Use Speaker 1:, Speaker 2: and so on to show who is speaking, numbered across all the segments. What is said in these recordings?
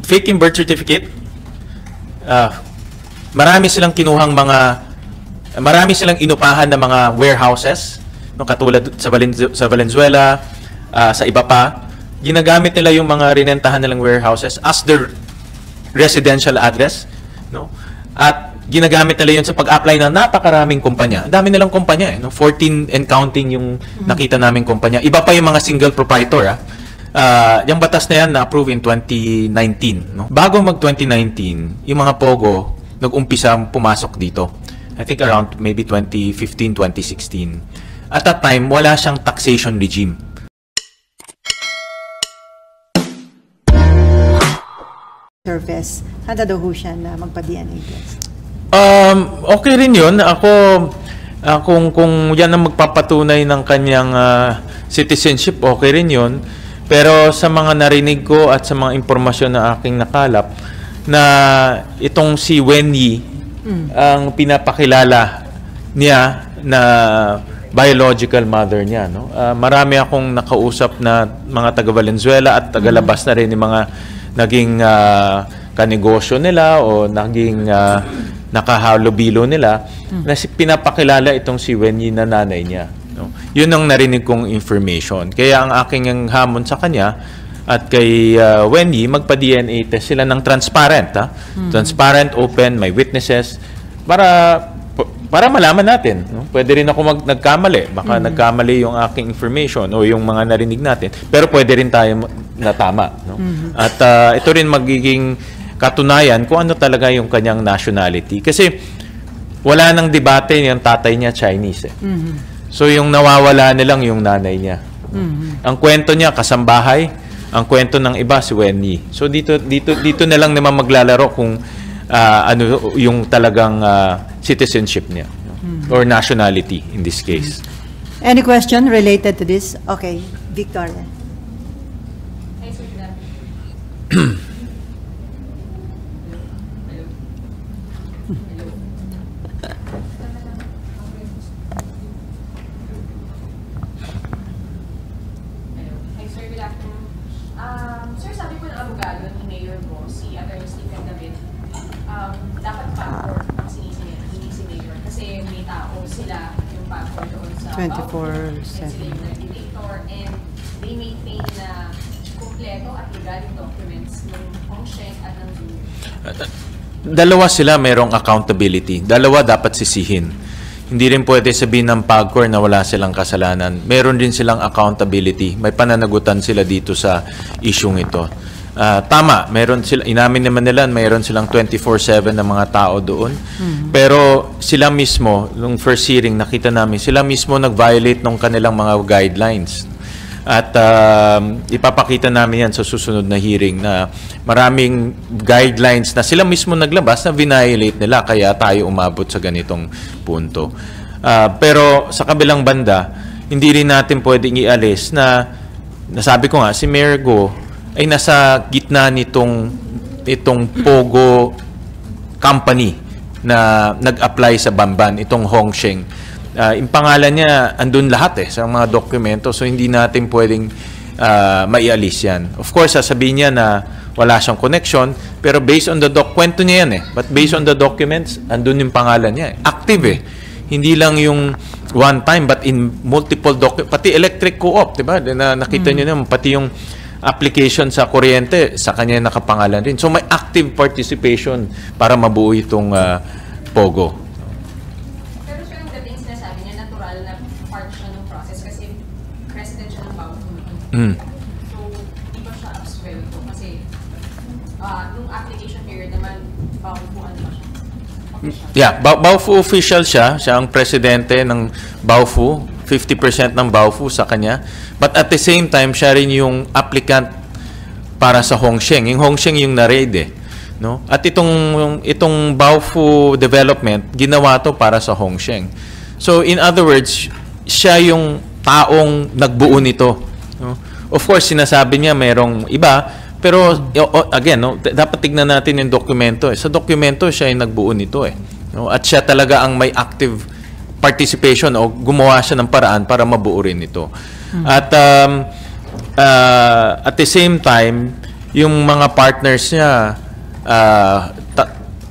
Speaker 1: fake yung birth certificate, marami silang kinuhang marami silang inupahan na mga warehouses, no, katulad sa Valenzuela, sa iba pa. Ginagamit nila yung mga rinentahan nilang warehouses as their residential address, no? At ginagamit nila yun sa pag-apply ng napakaraming kumpanya. Ang dami nilang kumpanya, no? 14 and counting yung nakita naming kumpanya. Iba pa yung mga single proprietor, yung batas na yan na-approve in 2019. No? Bago mag-2019, yung mga POGO nag-umpisa pumasok dito. I think around maybe 2015, 2016. At that time, wala siyang taxation regime.
Speaker 2: Service, handa daw ho siya na magpa-DNA test?
Speaker 1: Okay rin yun. Ako, kung yan ang magpapatunay ng kanyang citizenship, okay rin yun. Pero sa mga narinig ko at sa mga impormasyon na aking nakalap, na itong si Wen Yi, ang pinapakilala niya na biological mother niya. No? Marami akong nakausap na mga taga-Valenzuela at taga-labas na rin yung mga naging kanegosyo nila o naging nakahalubilo nila na pinapakilala itong si Wen Yi na nanay niya. No? Yun ang narinig kong information. Kaya ang aking hamon sa kanya at kay Wen Yi, magpa-DNA test sila ng transparent. Transparent, open, may witnesses para malaman natin. No? Pwede rin ako nagkamali. Baka nagkamali yung aking information o yung mga narinig natin. Pero pwede rin tayo na tama. No? At ito rin magiging katunayan kung ano talaga yung kanyang nationality. Kasi wala nang debate yung tatay niya Chinese. So yung nawawala nilang yung nanay niya. Ang kwento niya kasambahay, ang kwento ng iba si Wen Yi. So dito na lang naman maglalaro kung ano yung talagang citizenship niya or nationality in this case.
Speaker 2: Any question related to this? Okay, Victoria.
Speaker 3: Sir, sabi po ng abogado ni Mayor mo, si Atty. Stephen David, dapat passport ang sinisingil, hindi si Mayor. Kasi may tao sila yung passport doon sa
Speaker 2: 24/7.
Speaker 3: sila yung regulator and they maintain na kumpleto at legal yung documents ng Hongsheng at ng Zoo.
Speaker 1: Dalawa sila mayroong accountability. Dalawa dapat sisihin. Hindi rin pwede sabihin ng PAGCOR na wala silang kasalanan. Meron din silang accountability. May pananagutan sila dito sa isyung ito. Tama, meron sila, inamin naman nila, mayroon silang 24/7 na mga tao doon. Pero sila mismo, nung first hearing, nakita namin, sila mismo nag-violate ng kanilang mga guidelines. At ipapakita namin yan sa susunod na hearing na maraming guidelines na sila mismo naglabas na violate nila kaya tayo umabot sa ganitong punto. Pero sa kabilang banda, hindi rin natin pwedeng ialis na nasabi ko nga, si Mayor Go ay nasa gitna itong POGO company na nag-apply sa Bamban, itong Hongsheng. Yung pangalan niya, andun lahat sa mga dokumento. So, hindi natin pwedeng maialis yan. Of course, sasabihin niya na wala siyang connection. Pero based on the kwento niya yan But based on the documents, andun yung pangalan niya. Active Hindi lang yung one time, but in multiple documents. Pati electric co-op, diba? Nakita niyo naman, pati yung application sa kuryente, sa kanya nakapangalan rin. So, may active participation para mabuo itong POGO.
Speaker 3: So, di ba siya absuelto? Kasi, nung application period naman, Baofu ano ba siya?
Speaker 1: Yeah, Baofu official siya. Siya ang presidente ng Baofu. 50% ng Baofu sa kanya. But at the same time, siya rin yung applicant para sa Hongsheng. Yung Hongsheng yung na-raid no? At itong Baofu development, ginawa to para sa Hongsheng. So, in other words, siya yung taong nagbuo nito. No? Of course, sinasabi niya mayroong iba, pero again, no, dapat tignan natin yung dokumento. Sa dokumento, siya yung nagbuo nito. No? At siya talaga ang may active participation o gumawa siya ng paraan para mabuo rin ito. At the same time, yung mga partners niya,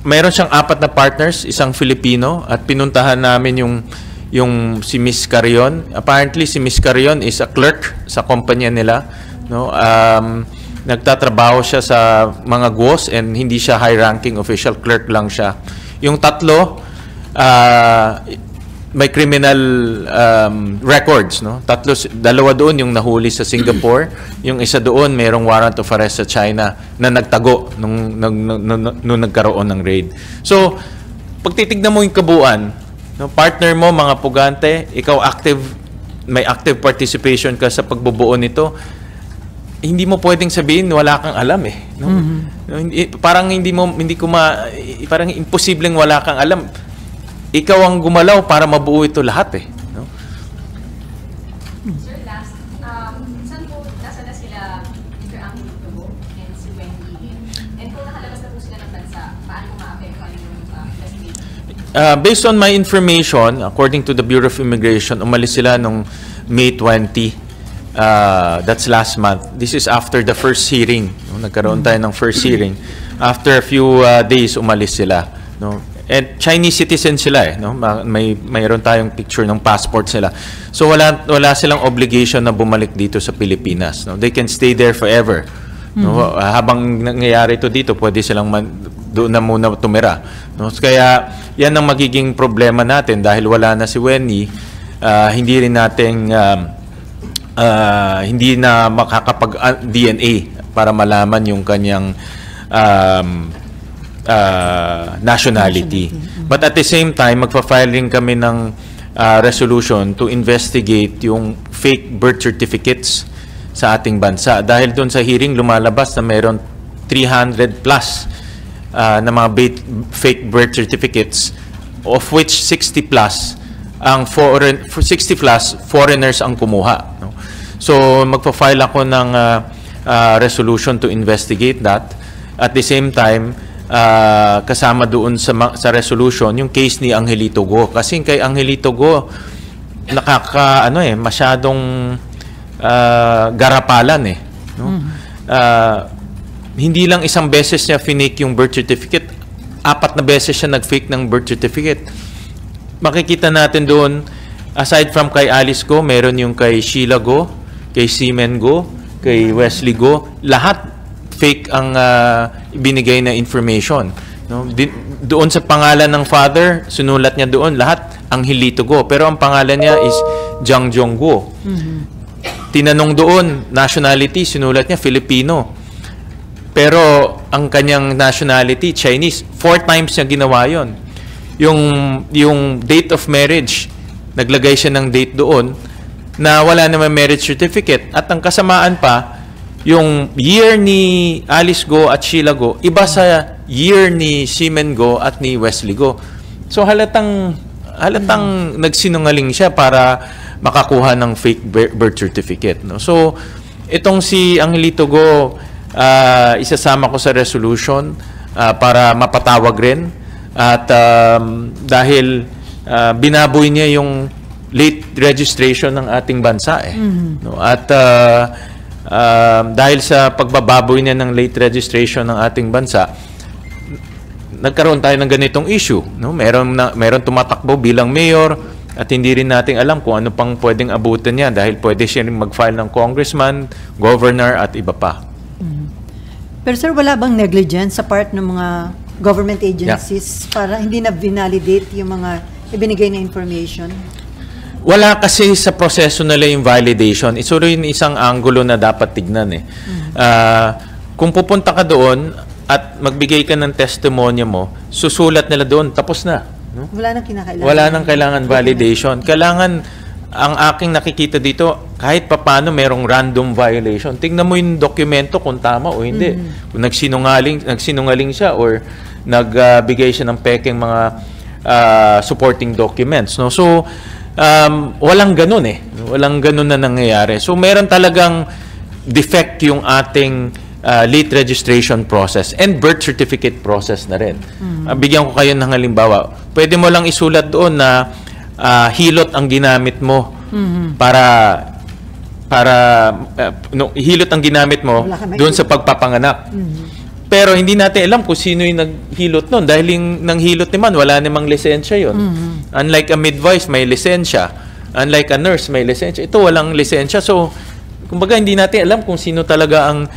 Speaker 1: mayroon siyang 4 na partners, isang Filipino, at pinuntahan namin yung si Miss Carion. Apparently, si Miss Carion is a clerk sa kumpanya nila. No? Nagtatrabaho siya sa mga GWOS and hindi siya high-ranking official, clerk lang siya. Yung 3, may criminal records. No? 2 doon yung nahuli sa Singapore. Yung isa doon, mayroong warrant of arrest sa China na nagtago nung nagkaroon ng raid. So, pag titignan mo yung kabuuan, no, partner mo, mga pugante, ikaw may active participation ka sa pagbubuo nito, hindi mo pwedeng sabihin wala kang alam eh. No? Parang parang imposibleng wala kang alam. Ikaw ang gumalaw para mabuo ito lahat eh. No?
Speaker 3: Sir, last, saan po, nasa na sila Mr. Angelo Tubo and si Wendy? And kung nakalabas na po sila ng bansa, paano ma-apektuhan yung investigation?
Speaker 1: Based on my information, according to the Bureau of Immigration, umalis sila nung May 20. That's last month. This is after the first hearing. No? Nagkaroon tayo ng first hearing. After a few days, umalis sila. No? And Chinese citizen sila eh. No? Mayroon tayong picture ng passport sila. So wala silang obligation na bumalik dito sa Pilipinas. No? They can stay there forever. No? Habang nangyayari ito dito, pwede silang doon na muna tumira. No? Kaya yan ang magiging problema natin dahil wala na si Wendy. Hindi rin natin hindi na makakapag-DNA para malaman yung kanyang nationality. But at the same time, magpa-file rin kami ng resolution to investigate yung fake birth certificates sa ating bansa. Dahil doon sa hearing, lumalabas na mayroon 300 plus na mga fake birth certificates, of which 60 plus foreigners ang kumuha. No? So, magpa-file ako ng resolution to investigate that. At the same time, kasama doon sa resolution yung case ni Angelito Go. Kasi kay Angelito Go, masyadong garapalan eh. No? Hindi lang isang beses niya finake yung birth certificate, 4 na beses siya nag-fake ng birth certificate. Makikita natin doon, aside from kay Alice Go, meron yung kay Sheila Go, kay Seaman Go, kay Wesley Go, lahat fake ang binigay na information. No? Doon sa pangalan ng father, sinulat niya doon, lahat Angelito Go. Pero ang pangalan niya is Jiang Jong Go. Tinanong doon, nationality, sinulat niya Filipino. Pero ang kanyang nationality, Chinese. 4 times niya ginawa yon. Yung date of marriage, naglagay siya ng date doon na wala naman marriage certificate. At ang kasamaan pa, yung year ni Alice Go at Sheila Go, iba sa year ni Seaman Go at ni Wesley Go. So halatang nagsinungaling siya para makakuha ng fake birth certificate. No? So itong si Angelito Go, isasama ko sa resolution para mapatawag rin. At dahil binaboy niya yung late registration ng ating bansa eh. No? At dahil sa pagbababoy niya ng late registration ng ating bansa, nagkaroon tayo ng ganitong issue. No? Meron tumatakbo bilang mayor at hindi rin natin alam kung ano pang pwedeng abutin niya dahil pwede siya rin mag-file ng congressman, governor at iba pa.
Speaker 2: Pero sir, wala bang negligence sa part ng mga government agencies para hindi na validate yung mga ibinigay na information?
Speaker 1: Wala kasi sa proseso nila yung validation. Ito rin isang angulo na dapat tignan eh. Kung pupunta ka doon at magbigay ka ng testimonya mo, susulat nila doon, tapos na. No?
Speaker 2: Wala nang kinakailangan.
Speaker 1: Wala nang kailangan validation. Kailangan, ang aking nakikita dito, kahit papano merong random violation. Tingnan mo yung dokumento kung tama o hindi. Kung nagsinungaling siya or nagbigay siya ng peking mga supporting documents. No? So, walang ganun eh. Walang ganun na nangyayari. So, meron talagang defect yung ating late registration process and birth certificate process na rin. Bigyan ko kayo ng halimbawa. Pwede mo lang isulat doon na hilot ang ginamit mo para para hilot ang ginamit mo
Speaker 2: Wala ka
Speaker 1: doon sa pagpapanganak. Pero hindi natin alam kung sino yung naghilot nun. Dahil yung nanghilot naman, wala namang lisensya yun. Unlike a midwife, may lisensya. Unlike a nurse, may lisensya. Ito, walang lisensya. So, kumbaga, hindi natin alam kung sino talaga ang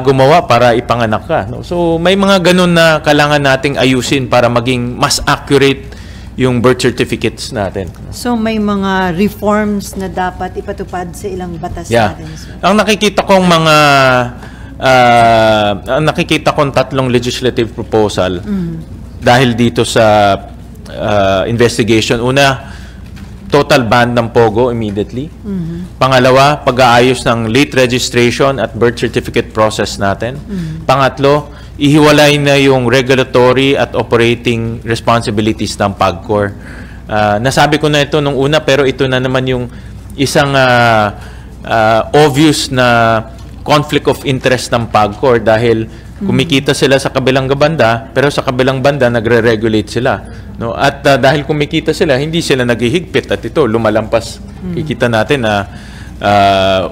Speaker 1: gumawa para ipanganak ka. No? So, may mga ganun na kailangan nating ayusin para maging mas accurate yung birth certificates natin.
Speaker 2: So may mga reforms na dapat ipatupad sa ilang batas natin. Sir.
Speaker 1: Ang nakikita kong tatlong legislative proposal dahil dito sa investigation. Una, total ban ng POGO immediately. Pangalawa, pag-aayos ng late registration at birth certificate process natin. Pangatlo, ihiwalay na yung regulatory at operating responsibilities ng PAGCOR. Nasabi ko na ito nung una, pero ito na naman yung isang obvious na conflict of interest ng PAGCOR dahil kumikita sila sa kabilang banda, pero sa kabilang banda nagre-regulate sila. No? At dahil kumikita sila, hindi sila naghihigpit at ito, lumalampas. Kikita natin na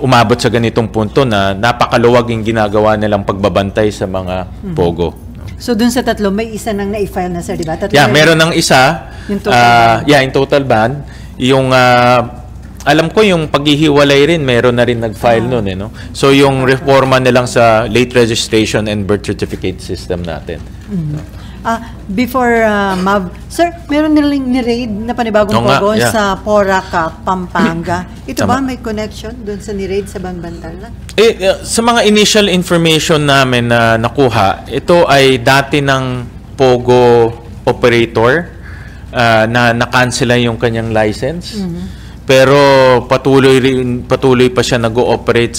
Speaker 1: umabot sa ganitong punto na napakaluwag yung ginagawa nilang pagbabantay sa mga POGO.
Speaker 2: So dun sa tatlo, may isa nang na-file na, sir, di ba?
Speaker 1: Meron ng isa.
Speaker 2: Yung total ban.
Speaker 1: Yung total ban. Yung, alam ko yung paghihiwalay rin, meron na rin nag-file nun. No? So yung reforma nilang sa late registration and birth certificate system natin.
Speaker 2: Before, Mav, sir, meron nilang ni-raid na panibagong POGO sa Porac, Pampanga. Ito ba may connection dun sa ni-raid sa Banbantal?
Speaker 1: Sa mga initial information namin na nakuha, ito ay dati ng POGO operator na na-cancel yung kanyang license. Pero patuloy pa siya nag-ooperate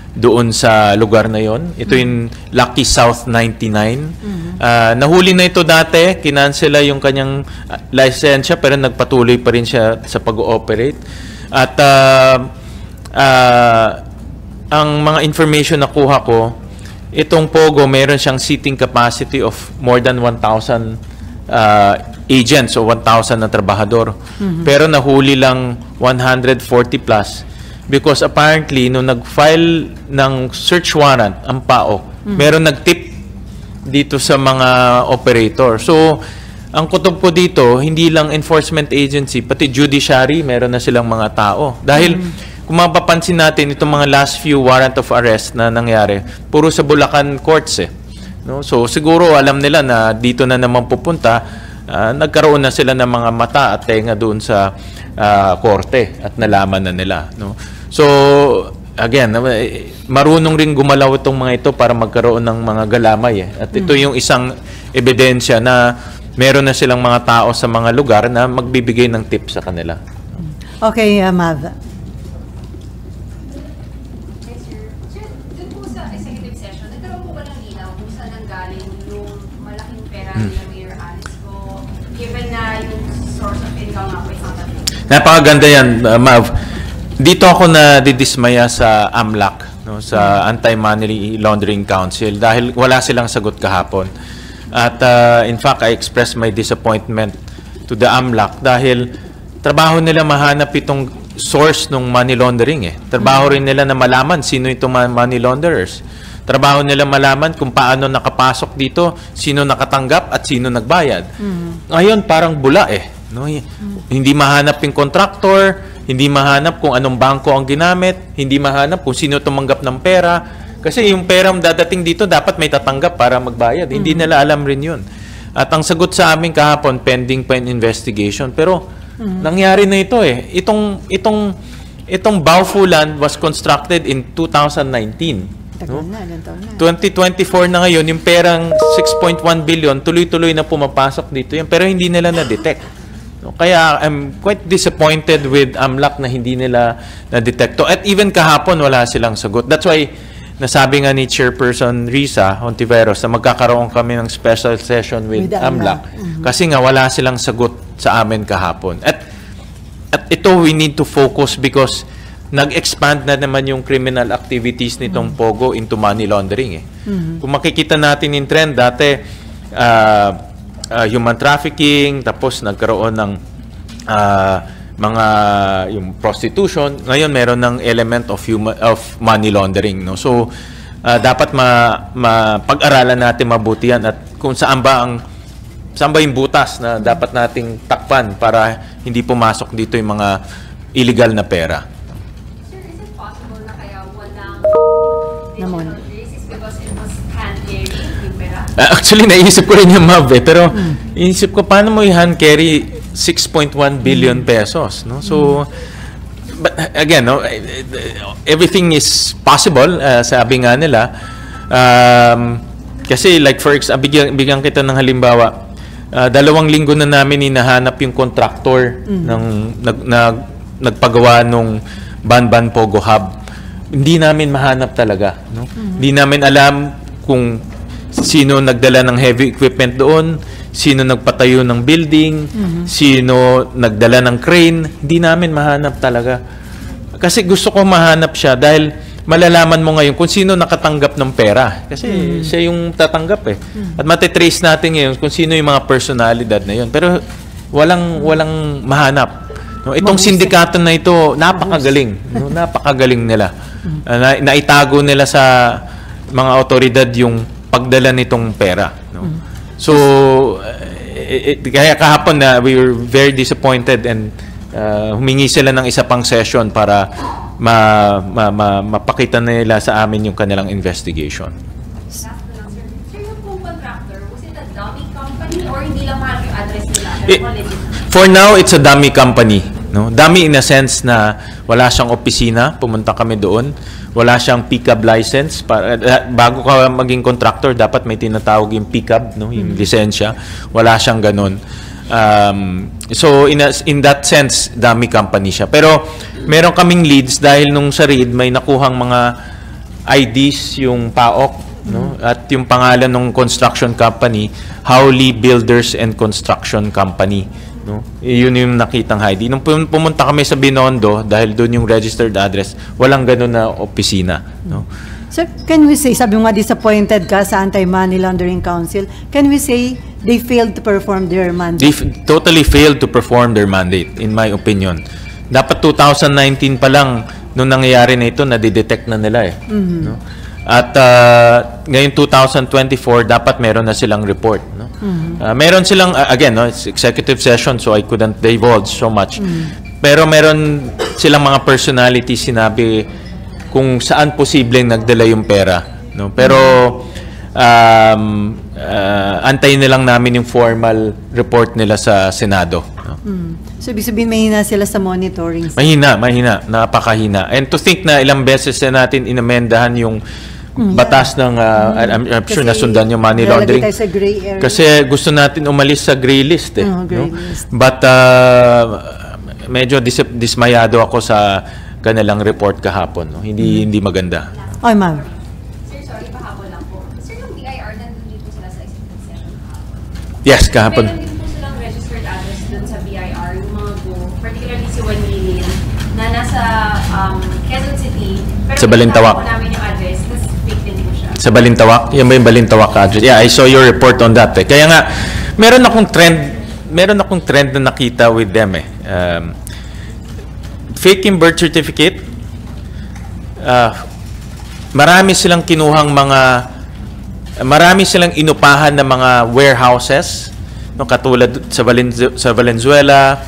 Speaker 1: doon sa lugar na yon. Ito yung Lucky South 99. Nahuli na ito dati, kinansela yung kanyang lisensya pero nagpatuloy pa rin siya sa pag-ooperate. At ang mga information na kuha ko, itong POGO meron siyang seating capacity of more than 1,000 agents o 1,000 na trabahador. Pero nahuli lang 140 plus because apparently nung nag-file ng search warrant ang PAO, meron nag-tip dito sa mga operator. So, ang kutob ko dito, hindi lang enforcement agency, pati judiciary, meron na silang mga tao. Dahil kung mapapansin natin itong mga last few warrant of arrest na nangyari, puro sa Bulacan courts eh. No? So, siguro alam nila na dito na naman pupunta, nagkaroon na sila ng mga mata at tenga doon sa korte at nalaman na nila. No? So, again, marunong rin gumalaw itong mga ito para magkaroon ng mga galamay. At ito yung isang ebidensya na meron na silang mga tao sa mga lugar na magbibigay ng tips sa kanila.
Speaker 2: Okay, Mav.
Speaker 3: Sir, dun po sa executive session, nagkaroon po ba ng linaw kung saan nanggaling yung malaking pera nila Mayor Alice ko, given na yung source of income nga po isang tatlong?
Speaker 1: Napakaganda yan, Mav. Dito ako na didismaya sa AMLAC, no, sa Anti-Money Laundering Council dahil wala silang sagot kahapon. At in fact, I expressed my disappointment to the AMLAC dahil trabaho nila mahanap itong source ng money laundering. Trabaho rin nila na malaman sino itong money launderers. Trabaho nila malaman kung paano nakapasok dito, sino nakatanggap at sino nagbayad. Ngayon, parang bula no? Hindi mahanap yung contractor, hindi mahanap kung anong bangko ang ginamit, hindi mahanap kung sino tumanggap ng pera. Kasi yung pera dadating dito, dapat may tatanggap para magbayad. Hindi nila alam rin yun. At ang sagot sa amin kahapon, pending pa in investigation. Pero nangyari na ito Itong Baofulan was constructed in 2019.
Speaker 2: Tagal na, ilang taon na.
Speaker 1: 2024 na ngayon, yung perang 6.1 billion, tuloy-tuloy na pumapasok dito yan. Pero hindi nila na-detect. Kaya I'm quite disappointed with AMLAC na hindi nila na-detect. At even kahapon, wala silang sagot. That's why, nasabi nga ni Chairperson Risa Hontiveros na magkakaroon kami ng special session with AMLAC. Kasi nga, wala silang sagot sa amin kahapon. At ito, we need to focus because nag-expand na naman yung criminal activities nitong POGO into money laundering. Kung makikita natin yung trend, dati, human trafficking, tapos nagkaroon ng mga yung prostitution. Ngayon meron ng element of money laundering, no? So dapat mapag-aralan natin mabuti yan, at kung saan ba yung butas na dapat nating takpan para hindi pumasok dito yung mga illegal na pera.
Speaker 3: Sir, is it possible na kaya walang
Speaker 2: Naman.
Speaker 3: digital traces because it was hand carry yung pera?
Speaker 1: Actually, naisip ko rin yung Mav, pero inisip ko, paano mo i-hand carry 6.1 billion pesos, no? So, but again, no, everything is possible, sabi nga nila. Kasi like for example, bigyan kita ng halimbawa, 2 linggo na namin hinahanap yung contractor ng nagpagawa nung Banban Pogo Hub. Hindi namin mahanap talaga, no? Hindi namin alam kung sino nagdala ng heavy equipment doon, sino nagpatayo ng building, sino nagdala ng crane. Hindi namin mahanap talaga. Kasi gusto ko mahanap siya dahil malalaman mo ngayon kung sino nakatanggap ng pera. Kasi siya yung tatanggap eh. At matitrace natin ngayon kung sino yung mga personalidad na yun. Pero walang mahanap. No, itong sindikato na ito, napakagaling. No, napakagaling nila. Naitago nila sa mga otoridad yung pagdala nitong pera. No? So, kaya kahapon na we were very disappointed, and humingi sila ng isa pang session para mapakita nila sa amin yung kanilang investigation.
Speaker 3: Last na lang, sir. Sir, yung pong contractor, was it a dummy company or hindi lang mahal yung address nila?
Speaker 1: For now, it's a dummy company. No? Dummy in a sense na wala siyang opisina. Pumunta kami doon. Wala siyang pickup license. Bago ka maging contractor, dapat may tinatawag yung pickup, no? Yung lisensya. Wala siyang ganun. So, in that sense, dummy company siya. Pero, meron kaming leads dahil nung sa RID, may nakuhang mga IDs, yung PAOK, no? At yung pangalan ng construction company, Howley Builders and Construction Company. No? Yun yung nakitang ID. Nung pumunta kami sa Binondo, dahil doon yung registered address, walang ganun na opisina. No?
Speaker 2: So, can we say, sabi mo nga disappointed ka sa Anti-Money Laundering Council, can we say they failed to perform their mandate?
Speaker 1: They totally failed to perform their mandate, in my opinion. Dapat 2019 pa lang, nung nangyayari na ito, nadidetect na nila eh. No? At ngayon 2024, dapat meron na silang report. No? Meron silang, again, no, it's executive session, so I couldn't divulge so much. Pero meron silang mga personalities sinabi kung saan posibleng nagdala yung pera. No? Pero antayin nilang namin yung formal report nila sa Senado. No?
Speaker 2: So, ibig sabihin, mahina sila sa monitoring.
Speaker 1: Mahina, napakahina. And to think na ilang beses na natin inamendahan yung batas ng, I'm sure nasundan yung money laundering.
Speaker 2: Tayo sa gray area.
Speaker 1: Kasi gusto natin umalis sa gray list eh.
Speaker 2: Gray
Speaker 1: no?
Speaker 2: list.
Speaker 1: But medyo dismayado ako sa kanilang report kahapon. No? Hindi maganda.
Speaker 2: Oy, ma'am.
Speaker 3: Sir, sorry, pahabol lang po. Sir, yung BIR, nandun din po sila sa executive session kahapon.
Speaker 1: Yes, kahapon.
Speaker 3: Meron din po silang registered address dun sa BIR, yung mga go, particularly si Juan Lilin, na nasa Quezon City. Pero
Speaker 1: Sa Balintawak.
Speaker 3: po namin yung address, tapos fake din po siya.
Speaker 1: Sa Balintawak? Yan ba yung Balintawak address? Yeah, I saw your report on that. Eh. Kaya nga, meron akong trend na nakita with them eh. Fake birth certificate, marami silang inupahan na mga warehouses, no, katulad sa Valenzuela,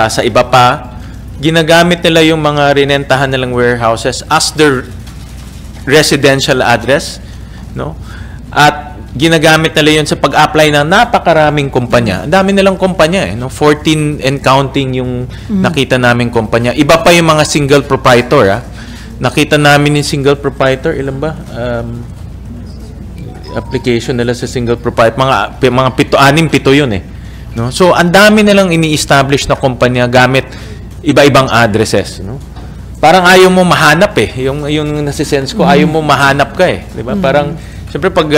Speaker 1: sa iba pa. Ginagamit nila yung mga rinentahan nilang warehouses as their residential address, no? At ginagamit nila yun sa pag-apply ng napakaraming kumpanya. Ang dami nilang kumpanya eh, no? 14 and counting yung nakita naming kumpanya. Iba pa yung mga single proprietor, Nakita namin yung single proprietor, ilan ba? Application nila sa single proprietor, mga 7 yun eh. No? So, ang dami nilang ini-establish na kumpanya gamit iba-ibang addresses, no? Parang ayaw mo mahanap eh. Yung nasisense ko, ayaw mo mahanap ka eh. Di ba? Parang, siyempre pag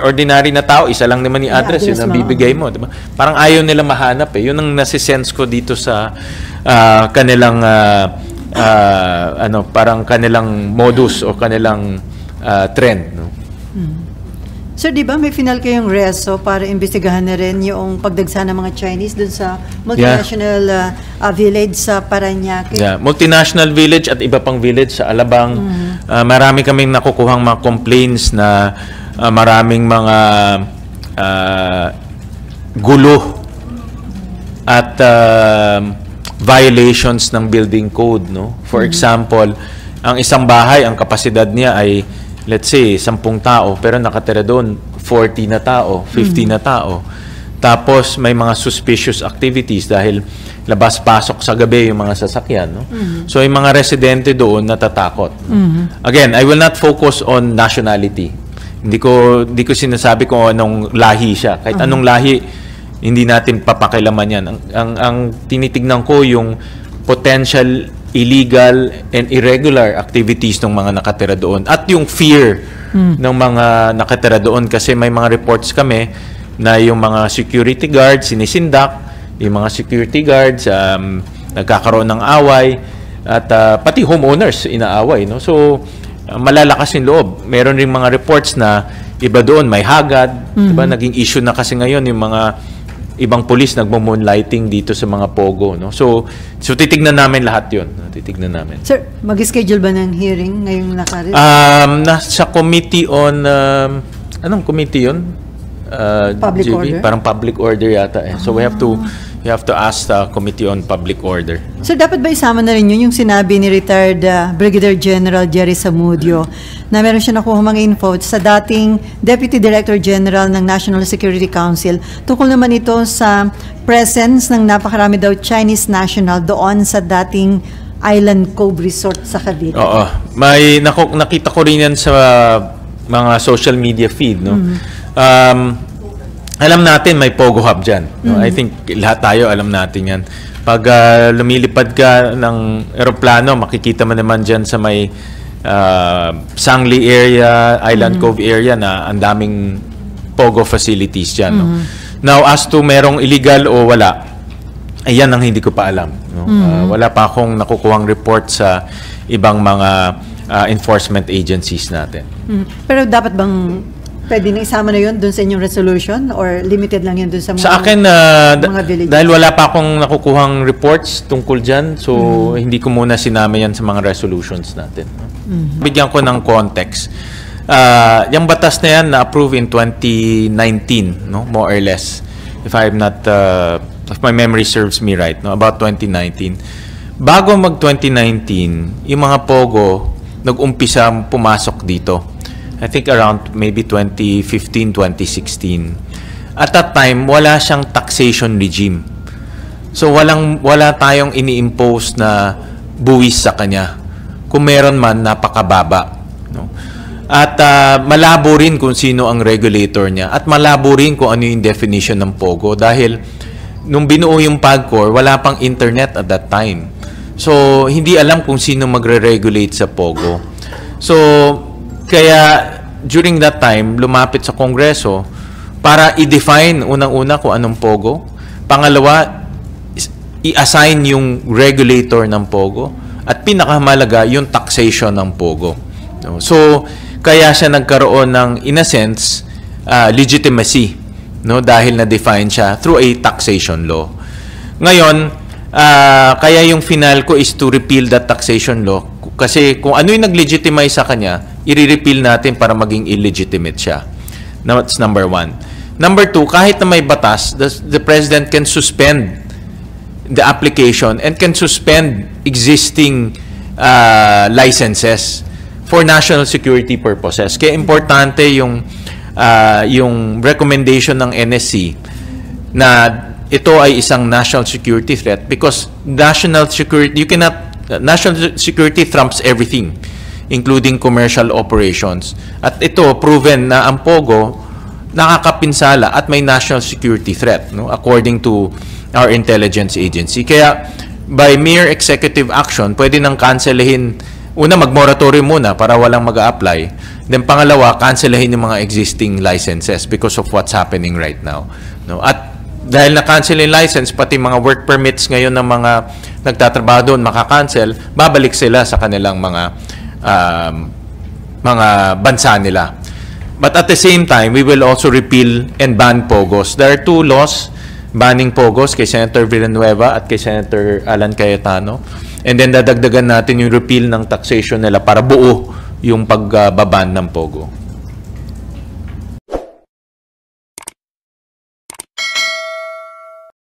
Speaker 1: ordinary na tao, isa lang naman yung address, yun ang bibigay mo. Di ba? Parang ayaw nila mahanap eh. Yun ang nasisense ko dito sa kanilang parang kanilang modus o kanilang trend, no?
Speaker 2: Sir, di ba may final kayong reso para imbestigahan na rin yung pagdagsa ng mga Chinese dun sa multinational village sa Parañaque?
Speaker 1: Yeah, multinational village at iba pang village sa Alabang. Marami kaming nakukuhang mga complaints na maraming mga gulo at violations ng building code, no? For example, ang isang bahay, ang kapasidad niya ay let's say 10 tao, pero nakatira doon 40 na tao, 50 na tao. Tapos may mga suspicious activities dahil labas-pasok sa gabi yung mga sasakyan, no? So yung mga residente doon natatakot. Again, I will not focus on nationality. Hindi ko sinasabi kung anong lahi siya. Kahit anong lahi, hindi natin papakilaman yan. Ang tinitignan ko yung potential illegal and irregular activities ng mga nakatira doon at yung fear ng mga nakatira doon, kasi may mga reports kami na yung mga security guards sinisindak, yung mga security guards nagkakaroon ng away at pati homeowners inaaway, no? So malalakas yung loob. Meron ring mga reports na iba doon may hagad, diba? Naging issue na kasi ngayon yung mga ibang pulis nagmo-moonlighting dito sa mga pogo, no? So titignan namin lahat 'yon. Titignan namin.
Speaker 2: Sir, mag-schedule ba ng hearing ngayong nakaraan?
Speaker 1: Nasa committee on anong committee 'yon?
Speaker 2: Public
Speaker 1: JB?
Speaker 2: order.
Speaker 1: Parang public order yata eh. So we have to ask the committee on public order.
Speaker 2: Sir, dapat ba isama na rin yun yung sinabi ni retired Brigadier General Jerry Zamudio na meron siya nakuha mga info sa dating Deputy Director General ng National Security Council tungkol naman ito sa presence ng napakarami daw Chinese national doon sa dating Island Cove Resort sa Cavite?
Speaker 1: Oo. Nakita ko rin yan sa mga social media feed, no? Alam natin may Pogo Hub dyan, no? I think lahat tayo alam natin yan. Pag lumilipad ka ng eroplano, makikita mo naman dyan sa may Sangli area, Island Cove area na ang daming Pogo facilities dyan. No? Now, as to merong illegal o wala, ayan ang hindi ko pa alam. No? Wala pa akong nakukuhang report sa ibang mga enforcement agencies natin.
Speaker 2: Pero dapat bang pwede na isama na yun dun sa inyong resolution or limited lang yun dun sa mga,
Speaker 1: sa akin,
Speaker 2: mga villages?
Speaker 1: dahil wala pa akong nakukuhang reports tungkol dyan, so hindi ko muna sinama yan sa mga resolutions natin. Bigyan ko ng context. Yung batas na yan na-approve in 2019, no? More or less. If my memory serves me right, no? About 2019. Bago mag-2019, yung mga Pogo nag-umpisa pumasok dito. I think around maybe 2015, 2016. At that time, wala siyang taxation regime. So wala tayong ini-impose na buwis sa kanya. Kung meron man, napakababa. No? At malabo rin kung sino ang regulator niya. At malabo rin kung ano yung definition ng Pogo. Dahil nung binuo yung PAGCOR, wala pang internet at that time. So hindi alam kung sino magre-regulate sa Pogo. So kaya during that time, lumapit sa Kongreso para i-define unang-una kung anong Pogo. Pangalawa, i-assign yung regulator ng Pogo. At pinakamahalaga, yung taxation ng Pogo. So, kaya siya nagkaroon ng, in a sense, legitimacy. No? Dahil na-define siya through a taxation law. Ngayon, kaya yung final ko is to repeal that taxation law. Kasi kung ano yung nag-legitimize sa kanya, i-repeal natin para maging illegitimate siya. That's number one. Number two, kahit na may batas, the President can suspend the application and can suspend existing licenses for national security purposes. Kaya importante yung recommendation ng NSC na ito ay isang national security threat because national security trumps everything, including commercial operations. At ito, proven na ang Pogo nakakapinsala at may national security threat, no? According to our intelligence agency. Kaya, by mere executive action, pwede nang cancelahin, una, mag-moratorium muna para walang mag-a-apply. Then, pangalawa, cancelahin yung mga existing licenses because of what's happening right now. No? At dahil na-cancel yung license, pati mga work permits ngayon ng mga nagtatrabaho doon makakancel, babalik sila sa kanilang mga bansa nila. But at the same time, we will also repeal and ban POGOs. There are 2 laws banning POGOs kay Senator Villanueva at kay Senator Alan Cayetano. And then dadagdagan natin yung repeal ng taxation nila para buo yung pagbaban ng POGO.